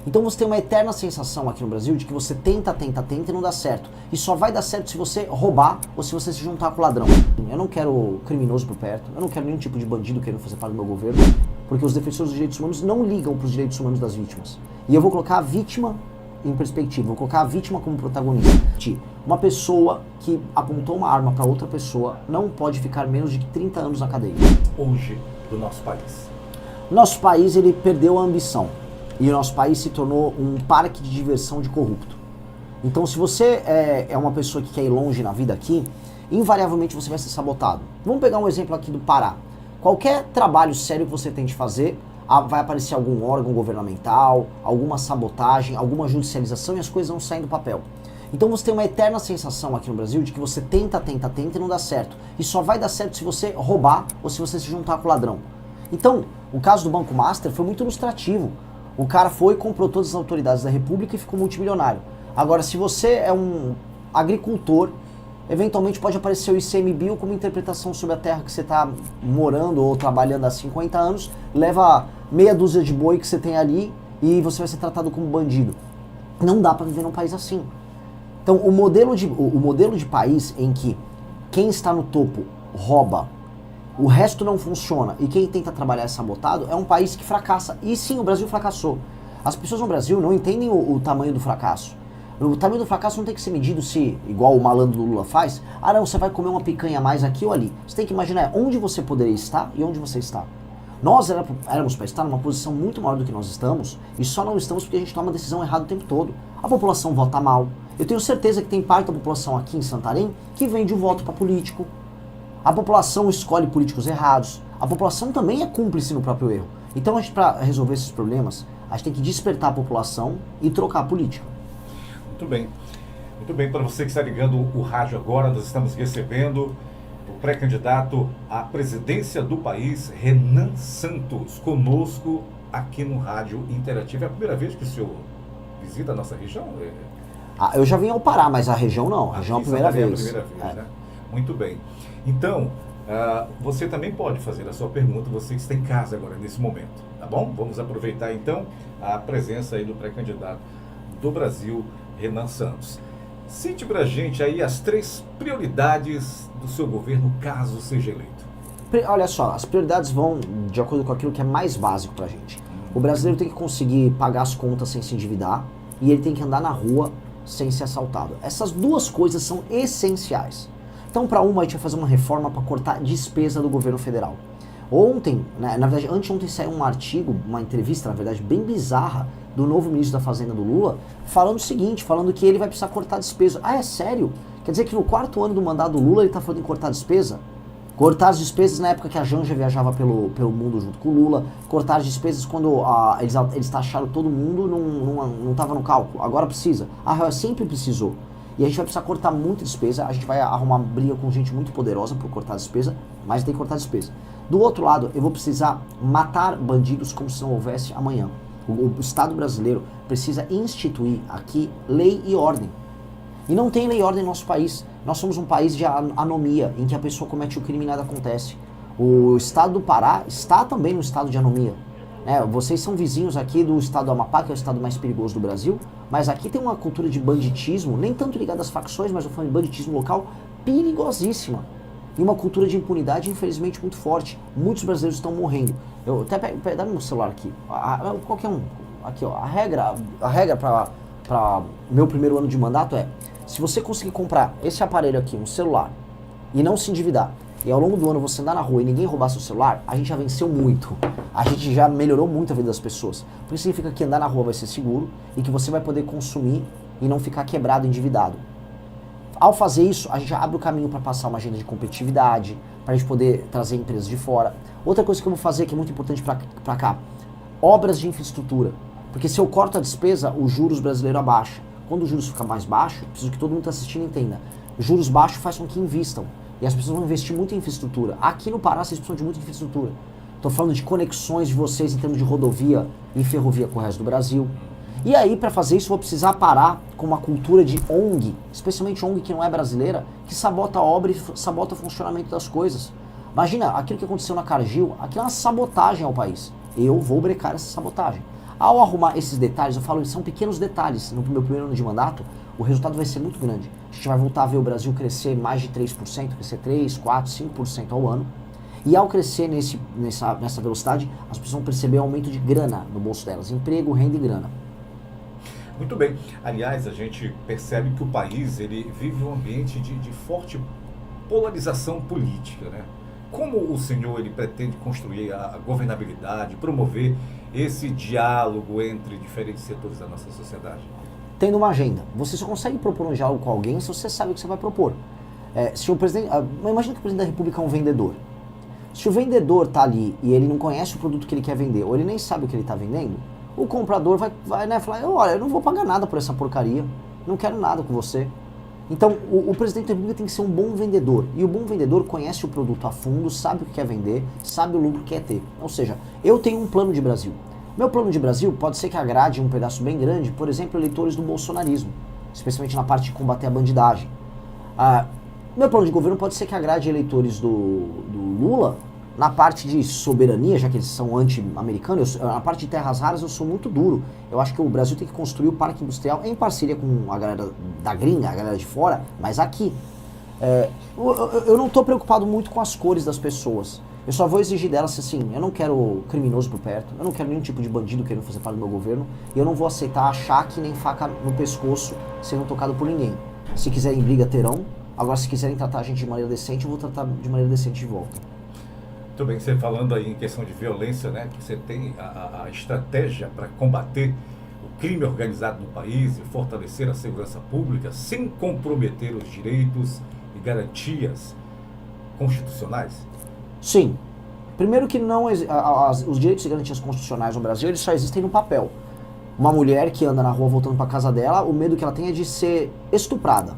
Então você tem uma eterna sensação aqui no Brasil de que você tenta e não dá certo. E só vai dar certo se você roubar ou se você se juntar com o ladrão. Eu não quero criminoso por perto, eu não quero nenhum tipo de bandido querendo fazer parte do meu governo, porque os defensores dos direitos humanos não ligam para os direitos humanos das vítimas. E eu vou colocar a vítima em perspectiva, vou colocar a vítima como protagonista. Uma pessoa que apontou uma arma para outra pessoa não pode ficar menos de 30 anos na cadeia. Hoje, do nosso país. Nosso país, ele perdeu a ambição. E o nosso país se tornou um parque de diversão de corrupto. Então, se você é uma pessoa que quer ir longe na vida aqui, invariavelmente você vai ser sabotado. Vamos pegar um exemplo aqui do Pará. Qualquer trabalho sério que você tente fazer, vai aparecer algum órgão governamental, alguma sabotagem, alguma judicialização e as coisas não saem do papel. Então você tem uma eterna sensação aqui no Brasil de que você tenta e não dá certo. E só vai dar certo se você roubar ou se você se juntar com o ladrão. Então, o caso do Banco Master foi muito ilustrativo. O cara foi, comprou todas as autoridades da República e ficou multimilionário. Agora, se você é um agricultor, eventualmente pode aparecer o ICMBio como interpretação sobre a terra que você está morando ou trabalhando há 50 anos, leva meia dúzia de boi que você tem ali e você vai ser tratado como bandido. Não dá para viver num país assim. Então, o modelo de país em que quem está no topo rouba, o resto não funciona e quem tenta trabalhar é sabotado, é um país que fracassa. E sim, o Brasil fracassou. As pessoas no Brasil não entendem o tamanho do fracasso. O tamanho do fracasso não tem que ser medido se, igual o malandro do Lula faz, não, você vai comer uma picanha a mais aqui ou ali. Você tem que imaginar onde você poderia estar e onde você está. Nós éramos para estar numa posição muito maior do que nós estamos, e só não estamos porque a gente toma a decisão errada o tempo todo. A população vota mal. Eu tenho certeza que tem parte da população aqui em Santarém que vende o voto para político. A população escolhe políticos errados. A população também é cúmplice no próprio erro. Então, para resolver esses problemas, a gente tem que despertar a população e trocar a política. Muito bem. Muito bem, para você que está ligando o rádio agora, nós estamos recebendo o pré-candidato à presidência do país, Renan Santos, conosco aqui no Rádio Interativo. É a primeira vez que o senhor visita a nossa região? Eu já vim ao Pará, mas a região não. A região é a primeira vez. É a primeira vez, né? Muito bem. Então, você também pode fazer a sua pergunta, você que está em casa agora, nesse momento, tá bom? Vamos aproveitar, então, a presença aí do pré-candidato do Brasil, Renan Santos. Cite pra gente aí as 3 prioridades do seu governo, caso seja eleito. Olha só, as prioridades vão de acordo com aquilo que é mais básico pra gente. O brasileiro tem que conseguir pagar as contas sem se endividar e ele tem que andar na rua sem ser assaltado. Essas 2 coisas são essenciais. Então, para uma, a gente vai fazer uma reforma para cortar despesa do governo federal. Ontem, na verdade, anteontem saiu um artigo, uma entrevista, na verdade, bem bizarra, do novo ministro da Fazenda do Lula, falando o seguinte, falando que ele vai precisar cortar despesa. É sério? Quer dizer que no 4º ano do mandato do Lula ele está falando em cortar despesa? Cortar as despesas na época que a Janja viajava pelo mundo junto com o Lula, cortar as despesas quando eles taxaram todo mundo, não estava no cálculo, agora precisa. Sempre precisou. E a gente vai precisar cortar muita despesa, a gente vai arrumar briga com gente muito poderosa por cortar despesa, mas tem que cortar despesa. Do outro lado, eu vou precisar matar bandidos como se não houvesse amanhã. O Estado brasileiro precisa instituir aqui lei e ordem. E não tem lei e ordem no nosso país. Nós somos um país de anomia, em que a pessoa comete o crime e nada acontece. O Estado do Pará está também no estado de anomia. Vocês são vizinhos aqui do estado do Amapá, que é o estado mais perigoso do Brasil, mas aqui tem uma cultura de banditismo, nem tanto ligada às facções, mas eu falo de banditismo local, perigosíssima. E uma cultura de impunidade, infelizmente, muito forte. Muitos brasileiros estão morrendo. Eu até dá meu celular aqui. Qualquer um. Aqui, ó. A regra para meu primeiro ano de mandato é: se você conseguir comprar esse aparelho aqui, um celular, e não se endividar, e ao longo do ano você andar na rua e ninguém roubar seu celular, a gente já venceu muito. A gente já melhorou muito a vida das pessoas. Porque significa que andar na rua vai ser seguro e que você vai poder consumir e não ficar quebrado, endividado. Ao fazer isso, a gente já abre o caminho para passar uma agenda de competitividade, para a gente poder trazer empresas de fora. Outra coisa que eu vou fazer, que é muito importante para cá, obras de infraestrutura. Porque se eu corto a despesa, os juros brasileiros abaixam. Quando os juros ficam mais baixos, preciso que todo mundo que está assistindo entenda. Juros baixos faz com que invistam. E as pessoas vão investir muito em infraestrutura. Aqui no Pará, vocês precisam de muita infraestrutura. Estou falando de conexões de vocês em termos de rodovia e ferrovia com o resto do Brasil. E aí, para fazer isso, vou precisar parar com uma cultura de ONG, especialmente ONG que não é brasileira, que sabota a obra e sabota o funcionamento das coisas. Imagina, aquilo que aconteceu na Cargill, aquilo é uma sabotagem ao país. Eu vou brecar essa sabotagem. Ao arrumar esses detalhes, eu falo, são pequenos detalhes. No meu primeiro ano de mandato, o resultado vai ser muito grande. A gente vai voltar a ver o Brasil crescer mais de 3%, crescer 3, 4, 5% ao ano. E ao crescer nessa velocidade, as pessoas vão perceber aumento de grana no bolso delas. Emprego, renda e grana. Muito bem. Aliás, a gente percebe que o país ele vive um ambiente de forte polarização política, né? Como o senhor ele pretende construir a governabilidade, promover esse diálogo entre diferentes setores da nossa sociedade? Tendo uma agenda. Você só consegue propor um diálogo com alguém se você sabe o que você vai propor. Se o presidente, imagina que o presidente da República é um vendedor. Se o vendedor está ali e ele não conhece o produto que ele quer vender, ou ele nem sabe o que ele está vendendo, o comprador vai né, falar, olha, eu não vou pagar nada por essa porcaria, não quero nada com você. Então, o presidente da República tem que ser um bom vendedor. E o bom vendedor conhece o produto a fundo, sabe o que quer vender, sabe o lucro que quer ter. Ou seja, eu tenho um plano de Brasil. Meu plano de Brasil pode ser que agrade um pedaço bem grande, por exemplo, eleitores do bolsonarismo, especialmente na parte de combater a bandidagem. Meu plano de governo pode ser que agrade eleitores do Lula na parte de soberania, já que eles são anti-americanos. Na parte de terras raras eu sou muito duro. Eu acho que o Brasil tem que construir o parque industrial em parceria com a galera da gringa, a galera de fora, mas aqui. Eu não estou preocupado muito com as cores das pessoas. Eu só vou exigir delas assim, eu não quero criminoso por perto, eu não quero nenhum tipo de bandido querendo fazer parte do meu governo, e eu não vou aceitar choque nem faca no pescoço sendo tocado por ninguém. Se quiserem briga, terão. Agora, se quiserem tratar a gente de maneira decente, eu vou tratar de maneira decente de volta. Muito bem, você falando aí em questão de violência, né, que você tem a estratégia para combater o crime organizado no país e fortalecer a segurança pública sem comprometer os direitos e garantias constitucionais? Sim. Primeiro que não os direitos e garantias constitucionais no Brasil, eles só existem no papel. Uma mulher que anda na rua voltando para casa dela, o medo que ela tem é de ser estuprada.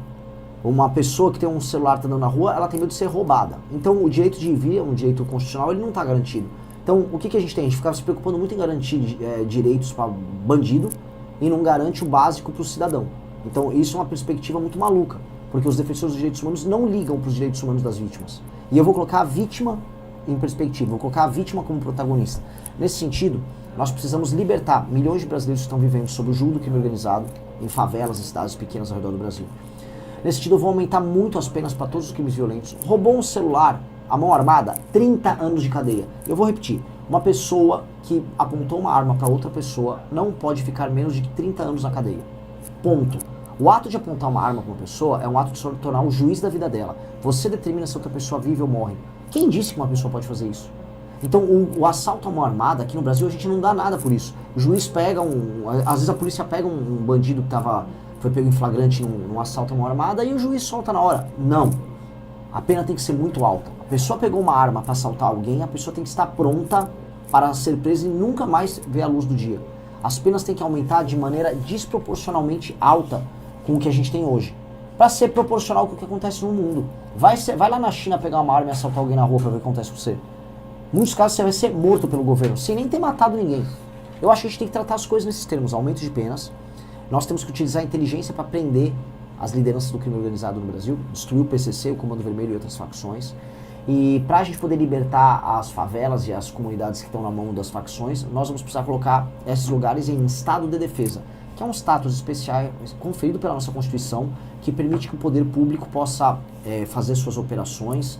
Uma pessoa que tem um celular andando na rua, ela tem medo de ser roubada. Então o direito de ir e vir, um direito constitucional, ele não está garantido. Então o que a gente tem? A gente ficava se preocupando muito em garantir direitos para bandido e não garante o básico para o cidadão. Então isso é uma perspectiva muito maluca, porque os defensores dos direitos humanos não ligam para os direitos humanos das vítimas. E eu vou colocar a vítima em perspectiva, vou colocar a vítima como protagonista. Nesse sentido, nós precisamos libertar milhões de brasileiros que estão vivendo sob o jugo do crime organizado em favelas e cidades pequenas ao redor do Brasil. Nesse sentido, eu vou aumentar muito as penas para todos os crimes violentos. Roubou um celular, a mão armada, 30 anos de cadeia. Eu vou repetir, uma pessoa que apontou uma arma para outra pessoa não pode ficar menos de 30 anos na cadeia. Ponto. O ato de apontar uma arma para uma pessoa é um ato de se tornar o juiz da vida dela. Você determina se outra pessoa vive ou morre. Quem disse que uma pessoa pode fazer isso? Então, o assalto à mão armada, aqui no Brasil, a gente não dá nada por isso. O juiz pega às vezes a polícia pega um bandido que foi pego em flagrante num assalto à mão armada e o juiz solta na hora. Não. A pena tem que ser muito alta. A pessoa pegou uma arma para assaltar alguém, a pessoa tem que estar pronta para ser presa e nunca mais ver a luz do dia. As penas têm que aumentar de maneira desproporcionalmente alta com o que a gente tem hoje. Para ser proporcional com o que acontece no mundo. Vai lá na China pegar uma arma e assaltar alguém na rua para ver o que acontece com você. Em muitos casos você vai ser morto pelo governo, sem nem ter matado ninguém. Eu acho que a gente tem que tratar as coisas nesses termos, aumento de penas. Nós temos que utilizar a inteligência para prender as lideranças do crime organizado no Brasil, destruir o PCC, o Comando Vermelho e outras facções. E para a gente poder libertar as favelas e as comunidades que estão na mão das facções, nós vamos precisar colocar esses lugares em estado de defesa, que é um status especial conferido pela nossa Constituição, que permite que o poder público possa fazer suas operações,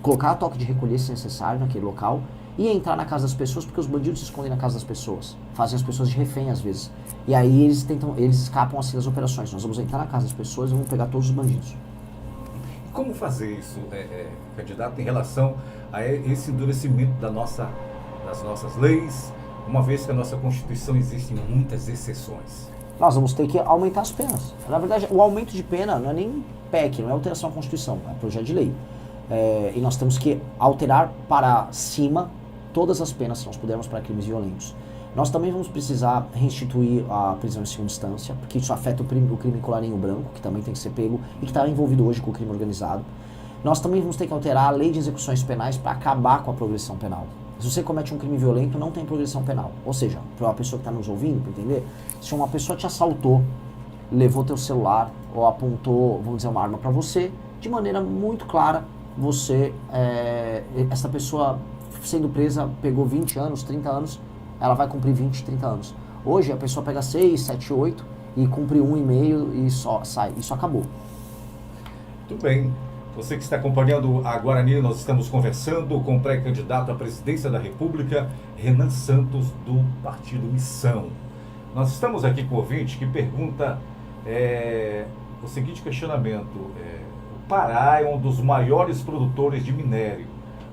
colocar toque de recolher se necessário naquele local e entrar na casa das pessoas, porque os bandidos se escondem na casa das pessoas, fazem as pessoas de refém às vezes. E aí eles escapam assim das operações. Nós vamos entrar na casa das pessoas e vamos pegar todos os bandidos. E como fazer isso, candidato, em relação a esse endurecimento das nossas leis, uma vez que a nossa Constituição existe muitas exceções? Nós vamos ter que aumentar as penas. Na verdade, o aumento de pena não é nem PEC, não é alteração à Constituição, é projeto de lei. E nós temos que alterar para cima todas as penas, se nós pudermos, para crimes violentos. Nós também vamos precisar restituir a prisão em segunda instância, porque isso afeta o crime colarinho branco, que também tem que ser pego e que está envolvido hoje com o crime organizado. Nós também vamos ter que alterar a lei de execuções penais para acabar com a progressão penal. Se você comete um crime violento, não tem progressão penal. Ou seja, para a pessoa que está nos ouvindo, para entender, se uma pessoa te assaltou, levou teu celular ou apontou, vamos dizer, uma arma para você, de maneira muito clara, essa pessoa sendo presa, pegou 20 anos, 30 anos, ela vai cumprir 20, 30 anos. Hoje a pessoa pega 6, 7, 8 e cumpre 1,5 e só sai. Isso acabou. Muito bem. Você que está acompanhando a Guarani, nós estamos conversando com o pré-candidato à presidência da República, Renan Santos, do Partido Missão. Nós estamos aqui com o ouvinte que pergunta o seguinte questionamento. O Pará é um dos maiores produtores de minério,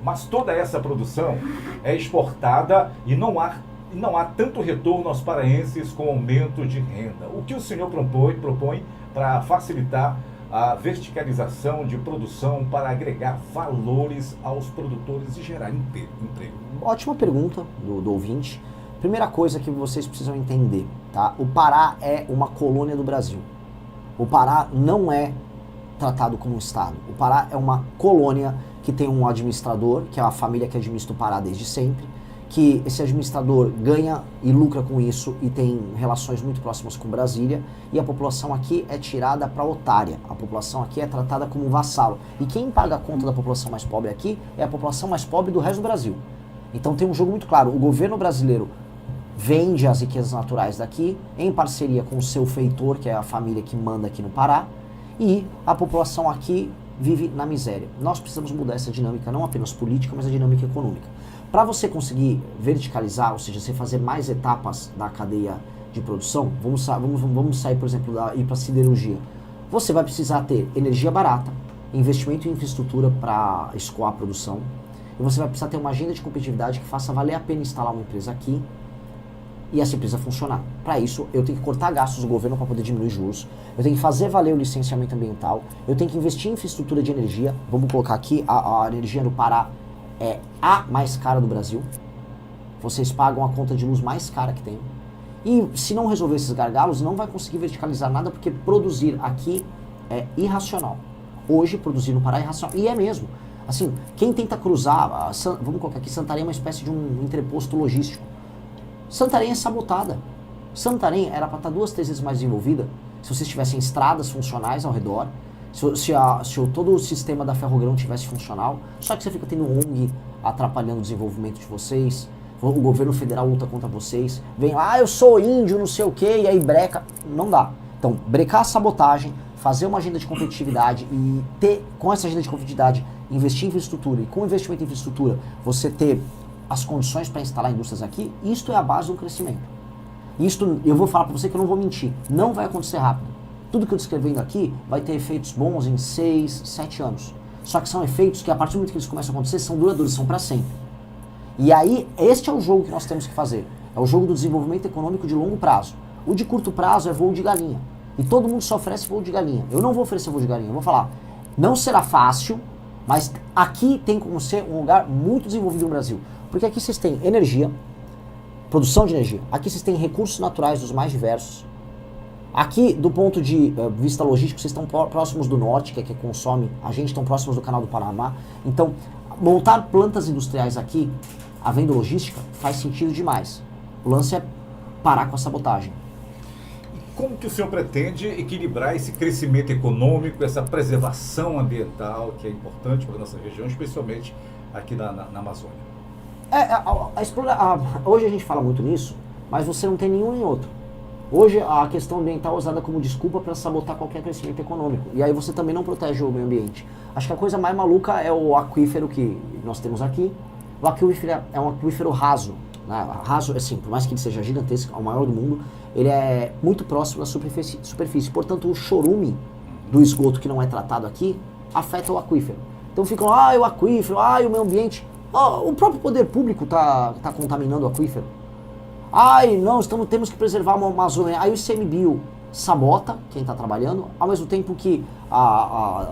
mas toda essa produção é exportada e não há tanto retorno aos paraenses com aumento de renda. O que o senhor propõe para facilitar a verticalização de produção para agregar valores aos produtores e gerar emprego? Ótima pergunta do ouvinte. Primeira coisa que vocês precisam entender, tá? O Pará é uma colônia do Brasil. O Pará não é tratado como um estado. O Pará é uma colônia que tem um administrador, que é a família que administra o Pará desde sempre, que esse administrador ganha e lucra com isso e tem relações muito próximas com Brasília, e a população aqui é tirada para otária. A população aqui é tratada como um vassalo. E quem paga a conta da população mais pobre aqui é a população mais pobre do resto do Brasil. Então tem um jogo muito claro. O governo brasileiro vende as riquezas naturais daqui, em parceria com o seu feitor, que é a família que manda aqui no Pará, e a população aqui vive na miséria. Nós precisamos mudar essa dinâmica, não apenas política, mas a dinâmica econômica. Para você conseguir verticalizar, ou seja, você fazer mais etapas da cadeia de produção, vamos sair, por exemplo, ir para a siderurgia. Você vai precisar ter energia barata, investimento em infraestrutura para escoar a produção, e você vai precisar ter uma agenda de competitividade que faça valer a pena instalar uma empresa aqui e essa empresa funcionar. Para isso, eu tenho que cortar gastos do governo para poder diminuir juros, eu tenho que fazer valer o licenciamento ambiental, eu tenho que investir em infraestrutura de energia. Vamos colocar aqui, a energia no Pará é a mais cara do Brasil. Vocês pagam a conta de luz mais cara que tem. E se não resolver esses gargalos, não vai conseguir verticalizar nada, porque produzir aqui é irracional. Hoje, produzir no Pará é irracional. E é mesmo. Assim, quem tenta cruzar, vamos colocar aqui, Santarém é uma espécie de um entreposto logístico. Santarém é sabotada. Santarém era para estar 2, 3 vezes mais desenvolvida se vocês tivessem estradas funcionais ao redor, se todo o sistema da Ferrogrão tivesse funcional. Só que você fica tendo ONG atrapalhando o desenvolvimento de vocês, o governo federal luta contra vocês, vem lá, eu sou índio, não sei o que, e aí breca. Não dá. Então, brecar a sabotagem, fazer uma agenda de competitividade e ter, com essa agenda de competitividade, investir em infraestrutura, e com o investimento em infraestrutura, você ter as condições para instalar indústrias aqui, isto é a base do crescimento. Isto, eu vou falar para você que eu não vou mentir, não vai acontecer rápido. Tudo que eu descrevendo aqui vai ter efeitos bons em 6, 7 anos. Só que são efeitos que, a partir do momento que eles começam a acontecer, são duradouros, são para sempre. E aí, este é o jogo que nós temos que fazer. É o jogo do desenvolvimento econômico de longo prazo. O de curto prazo é voo de galinha. E todo mundo só oferece voo de galinha. Eu não vou oferecer voo de galinha, eu vou falar, não será fácil, mas aqui tem como ser um lugar muito desenvolvido no Brasil. Porque aqui vocês têm energia, produção de energia. Aqui vocês têm recursos naturais dos mais diversos. Aqui, do ponto de vista logístico, vocês estão próximos do norte, que é que consome. A gente está próximos do canal do Panamá. Então, montar plantas industriais aqui, havendo logística, faz sentido demais. O lance é parar com a sabotagem. Como que o senhor pretende equilibrar esse crescimento econômico, essa preservação ambiental, que é importante para a nossa região, especialmente aqui na Amazônia? Hoje a gente fala muito nisso, mas você não tem nenhum nem outro. Hoje a questão ambiental é usada como desculpa para sabotar qualquer crescimento econômico. E aí você também não protege o meio ambiente. Acho que a coisa mais maluca é o aquífero que nós temos aqui. O aquífero é um aquífero raso. Né? Raso, assim, por mais que ele seja gigantesco, é o maior do mundo, ele é muito próximo da superfície. Portanto, o chorume do esgoto que não é tratado aqui afeta o aquífero. Então ficam, o aquífero, o meio ambiente. O próprio poder público tá contaminando o aquífero. Não, temos que preservar a Amazônia. Aí o ICMBio sabota quem está trabalhando, ao mesmo tempo que a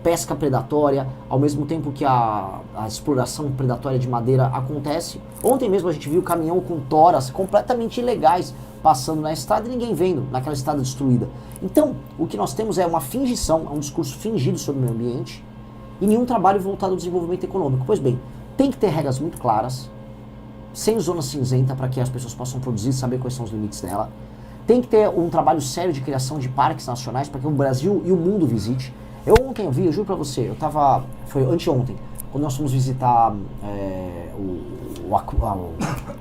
pesca predatória, ao mesmo tempo que a exploração predatória de madeira acontece. Ontem mesmo a gente viu caminhão com toras completamente ilegais passando na estrada e ninguém vendo, naquela estrada destruída. Então, o que nós temos é uma fingição, é um discurso fingido sobre o meio ambiente e nenhum trabalho voltado ao desenvolvimento econômico. Pois bem, tem que ter regras muito claras, sem zona cinzenta, para que as pessoas possam produzir e saber quais são os limites dela. Tem que ter um trabalho sério de criação de parques nacionais para que o Brasil e o mundo visite. Eu juro pra você, foi anteontem, quando nós fomos visitar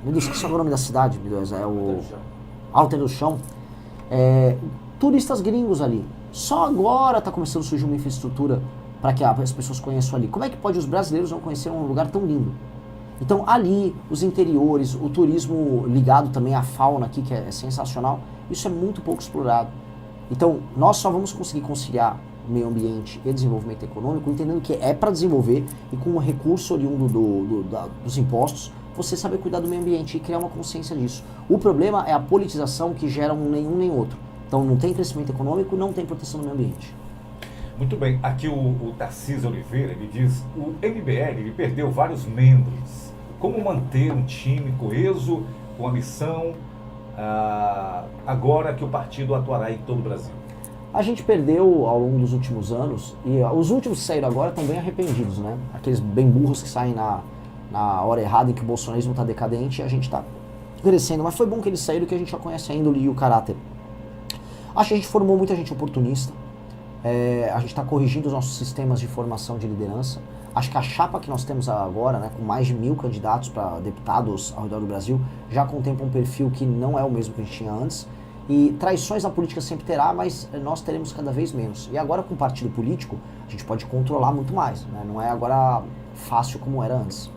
meu Deus, esqueci o nome da cidade, meu Deus, é o Alter do Chão, turistas gringos ali. Só agora está começando a surgir uma infraestrutura para que as pessoas conheçam ali. Como é que pode os brasileiros não conhecer um lugar tão lindo? Então ali, os interiores, o turismo ligado também à fauna aqui, que é sensacional, isso é muito pouco explorado. Então nós só vamos conseguir conciliar meio ambiente e desenvolvimento econômico, entendendo que é para desenvolver e com o recurso oriundo dos impostos, você saber cuidar do meio ambiente e criar uma consciência disso. O problema é a politização que gera nenhum nem outro. Então não tem crescimento econômico, não tem proteção do meio ambiente. Muito bem, aqui o Tarcísio Oliveira, ele diz, o MBL ele perdeu vários membros. Como manter um time coeso, com a missão, agora que o partido atuará em todo o Brasil? A gente perdeu ao longo dos últimos anos, e os últimos que saíram agora estão bem arrependidos, né? Aqueles bem burros que saem na hora errada em que o bolsonarismo está decadente e a gente está crescendo. Mas foi bom que eles saíram, que a gente já conhece a índole e o caráter. Acho que a gente formou muita gente oportunista, a gente está corrigindo os nossos sistemas de formação de liderança. Acho que a chapa que nós temos agora, né, com mais de 1000 candidatos para deputados ao redor do Brasil, já contempla um perfil que não é o mesmo que a gente tinha antes. E traições na política sempre terá, mas nós teremos cada vez menos. E agora com o partido político, a gente pode controlar muito mais, né? Não é agora fácil como era antes.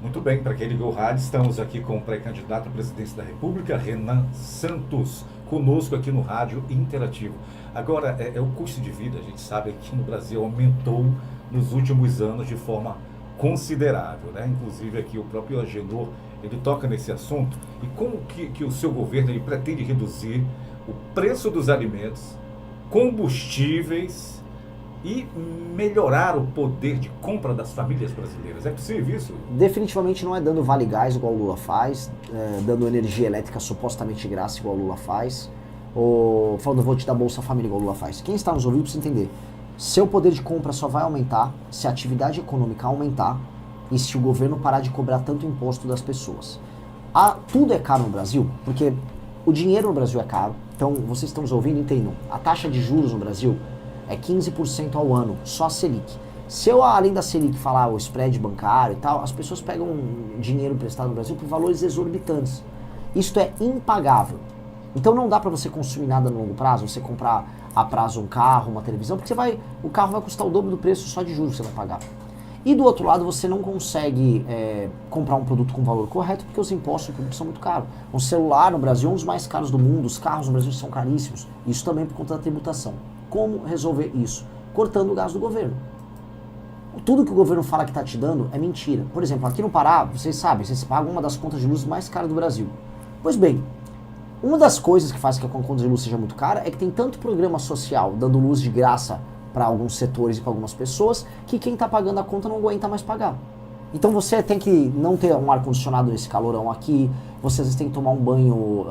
Muito bem, para quem ligou o rádio, estamos aqui com o pré-candidato à presidência da República, Renan Santos, conosco aqui no Rádio Interativo. Agora, o custo de vida, a gente sabe que no Brasil aumentou nos últimos anos de forma considerável, né? Inclusive aqui o próprio Agenor, ele toca nesse assunto. E como que o seu governo ele pretende reduzir o preço dos alimentos, combustíveis e melhorar o poder de compra das famílias brasileiras? É possível isso? Definitivamente não é dando vale gás igual o Lula faz, dando energia elétrica supostamente de graça igual o Lula faz, ou falando vou te dar Bolsa Família igual o Lula faz. Quem está nos ouvindo precisa entender. Seu poder de compra só vai aumentar se a atividade econômica aumentar e se o governo parar de cobrar tanto imposto das pessoas. Tudo é caro no Brasil, porque o dinheiro no Brasil é caro. Então, vocês estão nos ouvindo, entendam. A taxa de juros no Brasil é 15% ao ano, só a Selic. Se eu, além da Selic, falar o spread bancário e tal, as pessoas pegam dinheiro emprestado no Brasil por valores exorbitantes. Isto é impagável. Então não dá para você consumir nada no longo prazo, você comprar a prazo um carro, uma televisão, porque o carro vai custar o dobro do preço só de juros que você vai pagar. E do outro lado, você não consegue comprar um produto com valor correto, porque os impostos do produto são muito caros. Um celular no Brasil é um dos mais caros do mundo, os carros no Brasil são caríssimos. Isso também por conta da tributação. Como resolver isso? Cortando o gasto do governo. Tudo que o governo fala que está te dando é mentira. Por exemplo, aqui no Pará, vocês sabem, vocês pagam uma das contas de luz mais caras do Brasil. Pois bem, uma das coisas que faz com que a conta de luz seja muito cara é que tem tanto programa social dando luz de graça para alguns setores e para algumas pessoas, que quem está pagando a conta não aguenta mais pagar. Então você tem que não ter um ar-condicionado nesse calorão aqui, você às vezes tem que tomar um banho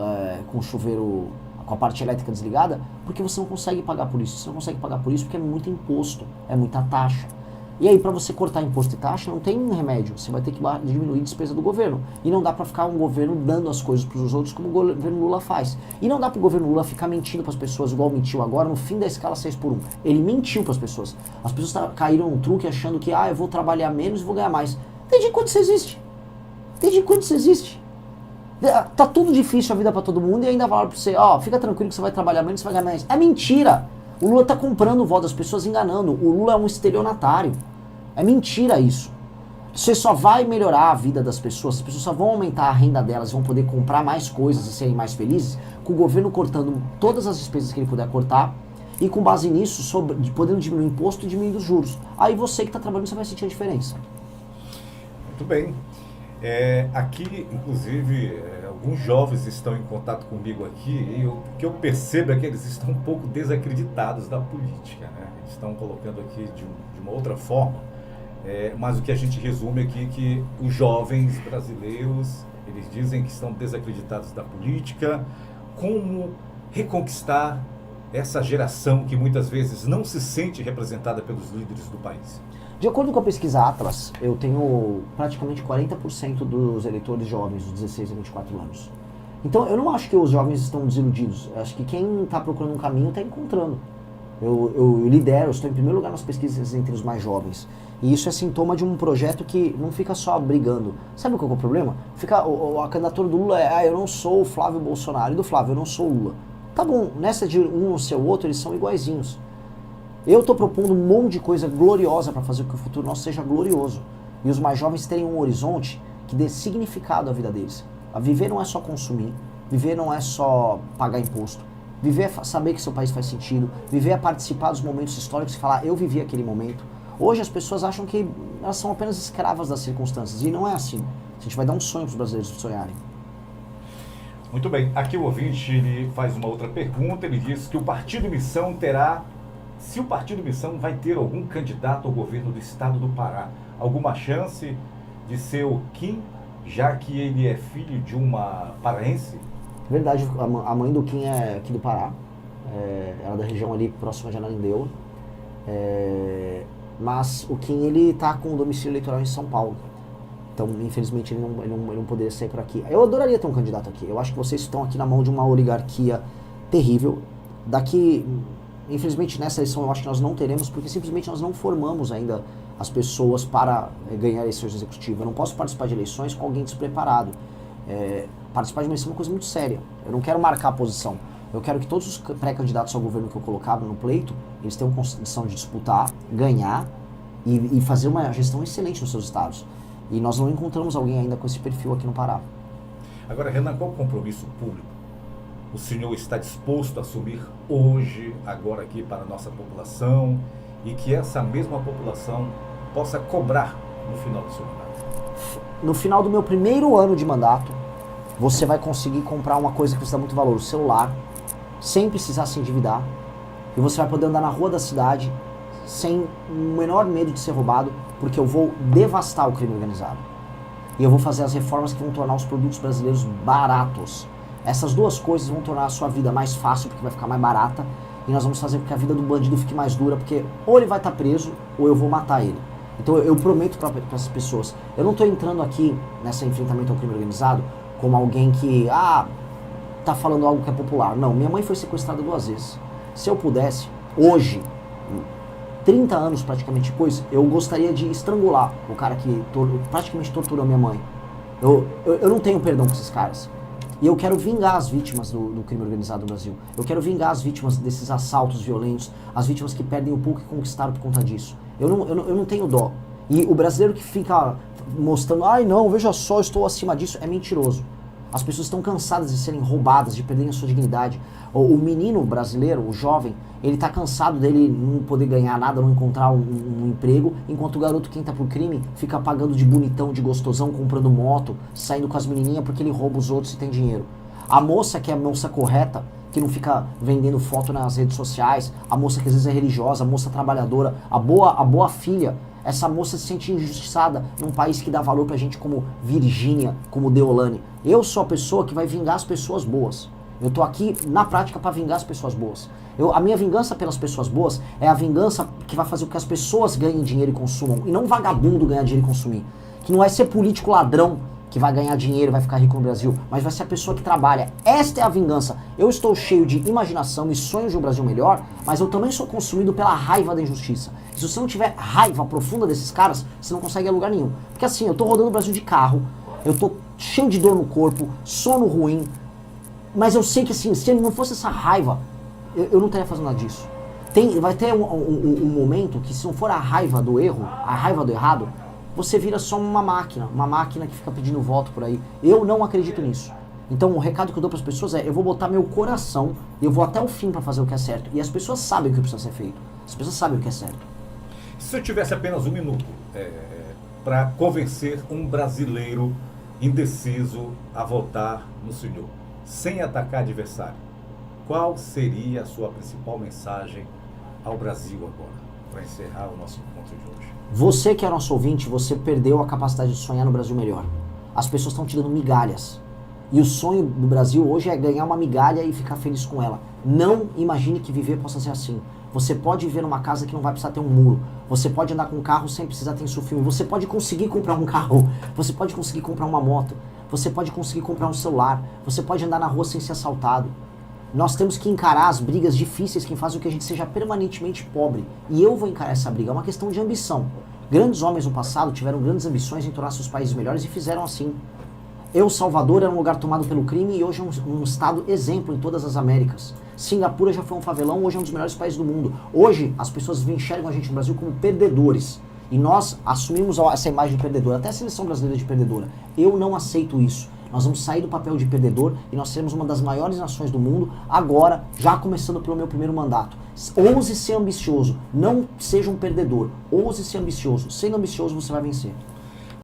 com o chuveiro, com a parte elétrica desligada, porque você não consegue pagar por isso. Você não consegue pagar por isso porque é muito imposto, é muita taxa. E aí, para você cortar imposto e taxa, não tem remédio. Você vai ter que diminuir a despesa do governo. E não dá para ficar um governo dando as coisas para os outros como o governo Lula faz. E não dá para o governo Lula ficar mentindo para as pessoas, igual mentiu agora no fim da escala 6x1. Ele mentiu para as pessoas. As pessoas caíram num truque achando que eu vou trabalhar menos e vou ganhar mais. Desde quando isso existe? Desde quando isso existe? Tá tudo difícil a vida para todo mundo e ainda falaram para você, fica tranquilo que você vai trabalhar menos e você vai ganhar mais. É mentira! O Lula tá comprando o voto das pessoas, enganando. O Lula é um estelionatário. É mentira isso. Você só vai melhorar a vida das pessoas, as pessoas só vão aumentar a renda delas, vão poder comprar mais coisas e serem mais felizes, com o governo cortando todas as despesas que ele puder cortar e com base nisso, podendo diminuir o imposto e diminuir os juros. Aí você que está trabalhando, você vai sentir a diferença. Muito bem. Aqui, inclusive, alguns jovens estão em contato comigo aqui e o que eu percebo é que eles estão um pouco desacreditados da política, né? Eles estão colocando aqui de uma outra forma, mas o que a gente resume aqui é que os jovens brasileiros, eles dizem que estão desacreditados da política. Como reconquistar essa geração que muitas vezes não se sente representada pelos líderes do país? De acordo com a pesquisa Atlas, eu tenho praticamente 40% dos eleitores jovens, dos 16 a 24 anos. Então eu não acho que os jovens estão desiludidos, eu acho que quem está procurando um caminho está encontrando. Eu lidero, eu estou em primeiro lugar nas pesquisas entre os mais jovens. E isso é sintoma de um projeto que não fica só brigando. Sabe qual que é o problema? Fica, a candidatura do Lula é, eu não sou o Flávio Bolsonaro, e do Flávio, eu não sou o Lula. Tá bom, nessa de um não ser o outro, eles são iguaizinhos. Eu estou propondo um monte de coisa gloriosa para fazer com que o futuro nosso seja glorioso. E os mais jovens terem um horizonte que dê significado à vida deles. A viver não é só consumir, viver não é só pagar imposto. Viver é saber que seu país faz sentido, viver é participar dos momentos históricos e falar, eu vivi aquele momento. Hoje as pessoas acham que elas são apenas escravas das circunstâncias, e não é assim. A gente vai dar um sonho para os brasileiros sonharem. Muito bem, aqui o ouvinte ele faz uma outra pergunta, ele diz que o Partido Missão terá, se o Partido Missão vai ter algum candidato ao governo do estado do Pará, alguma chance de ser o Kim, já que ele é filho de uma paraense? Verdade, a mãe do Kim é aqui do Pará, ela é da região ali próxima de Ananindeua, mas o Kim ele tá com o domicílio eleitoral em São Paulo, então infelizmente ele não poderia sair por aqui. Eu adoraria ter um candidato aqui, eu acho que vocês estão aqui na mão de uma oligarquia terrível, daqui, infelizmente nessa eleição eu acho que nós não teremos, porque simplesmente nós não formamos ainda as pessoas para ganhar eleições executivas. Eu não posso participar de eleições com alguém despreparado. Participar de uma eleição é uma coisa muito séria. Eu não quero marcar a posição. Eu quero que todos os pré-candidatos ao governo que eu colocava no pleito, eles tenham condição de disputar, ganhar e fazer uma gestão excelente nos seus estados. E nós não encontramos alguém ainda com esse perfil aqui no Pará. Agora, Renan, qual o compromisso público o senhor está disposto a assumir hoje, agora aqui para a nossa população, e que essa mesma população possa cobrar no final do seu mandato? No final do meu primeiro ano de mandato, você vai conseguir comprar uma coisa que você dá muito valor, o celular, sem precisar se endividar, e você vai poder andar na rua da cidade sem o menor medo de ser roubado, porque eu vou devastar o crime organizado. E eu vou fazer as reformas que vão tornar os produtos brasileiros baratos. Essas duas coisas vão tornar a sua vida mais fácil, porque vai ficar mais barata, e nós vamos fazer com que a vida do bandido fique mais dura, porque ou ele vai estar preso, ou eu vou matar ele. Então eu prometo para essas pessoas, eu não estou entrando aqui nesse enfrentamento ao crime organizado como alguém que, tá falando algo que é popular. Não, minha mãe foi sequestrada 2 vezes. Se eu pudesse, hoje, 30 anos praticamente depois, eu gostaria de estrangular o cara que praticamente torturou minha mãe. Eu não tenho perdão por esses caras. E eu quero vingar as vítimas do crime organizado no Brasil. Eu quero vingar as vítimas desses assaltos violentos, as vítimas que perdem o pouco que conquistaram por conta disso. Eu não tenho dó. E o brasileiro que fica mostrando, não, veja só, eu estou acima disso, é mentiroso. As pessoas estão cansadas de serem roubadas, de perderem a sua dignidade. O menino brasileiro, o jovem, ele está cansado dele não poder ganhar nada, não encontrar um emprego, enquanto o garoto que entra pro crime fica pagando de bonitão, de gostosão, comprando moto, saindo com as menininhas porque ele rouba os outros e tem dinheiro. A moça que é a moça correta, que não fica vendendo foto nas redes sociais, a moça que às vezes é religiosa, a moça trabalhadora, a boa filha, essa moça se sente injustiçada num país que dá valor pra gente como Virgínia, como Deolane. Eu sou a pessoa que vai vingar as pessoas boas. Eu tô aqui na prática para vingar as pessoas boas. A minha vingança pelas pessoas boas é a vingança que vai fazer com que as pessoas ganhem dinheiro e consumam, e não vagabundo ganhar dinheiro e consumir. Que não vai ser político ladrão que vai ganhar dinheiro e vai ficar rico no Brasil, mas vai ser a pessoa que trabalha. Esta é a vingança. Eu estou cheio de imaginação e sonhos de um Brasil melhor, mas eu também sou consumido pela raiva da injustiça. E se você não tiver raiva profunda desses caras, você não consegue ir a lugar nenhum. Porque assim, eu tô rodando o Brasil de carro, eu tô cheio de dor no corpo, sono ruim, mas eu sei que assim, se não fosse essa raiva, eu não estaria fazendo nada disso. Vai ter um momento que se não for a raiva do erro, a raiva do errado, você vira só uma máquina que fica pedindo voto por aí. Eu não acredito nisso. Então o recado que eu dou para as pessoas é, eu vou botar meu coração, eu vou até o fim para fazer o que é certo. E as pessoas sabem o que precisa ser feito. As pessoas sabem o que é certo. Se eu tivesse apenas 1 minuto para convencer um brasileiro indeciso a votar no senhor, sem atacar adversário, qual seria a sua principal mensagem ao Brasil agora, para encerrar o nosso encontro de hoje? Você que é nosso ouvinte, você perdeu a capacidade de sonhar no Brasil melhor. As pessoas estão te dando migalhas. E o sonho do Brasil hoje é ganhar uma migalha e ficar feliz com ela. Não imagine que viver possa ser assim. Você pode viver numa casa que não vai precisar ter um muro. Você pode andar com um carro sem precisar ter filme. Você pode conseguir comprar um carro. Você pode conseguir comprar uma moto. Você pode conseguir comprar um celular. Você pode andar na rua sem ser assaltado. Nós temos que encarar as brigas difíceis que fazem com que a gente seja permanentemente pobre. E eu vou encarar essa briga, é uma questão de ambição. Grandes homens no passado tiveram grandes ambições em tornar seus países melhores e fizeram assim. El Salvador era um lugar tomado pelo crime e hoje é um estado exemplo em todas as Américas. Singapura já foi um favelão, hoje é um dos melhores países do mundo. Hoje as pessoas enxergam a gente no Brasil como perdedores. E nós assumimos essa imagem de perdedor, até a seleção brasileira de perdedora. Eu não aceito isso. Nós vamos sair do papel de perdedor e nós seremos uma das maiores nações do mundo, agora, já começando pelo meu primeiro mandato. Ouse ser ambicioso, não seja um perdedor. Ouse ser ambicioso. Sendo ambicioso, você vai vencer.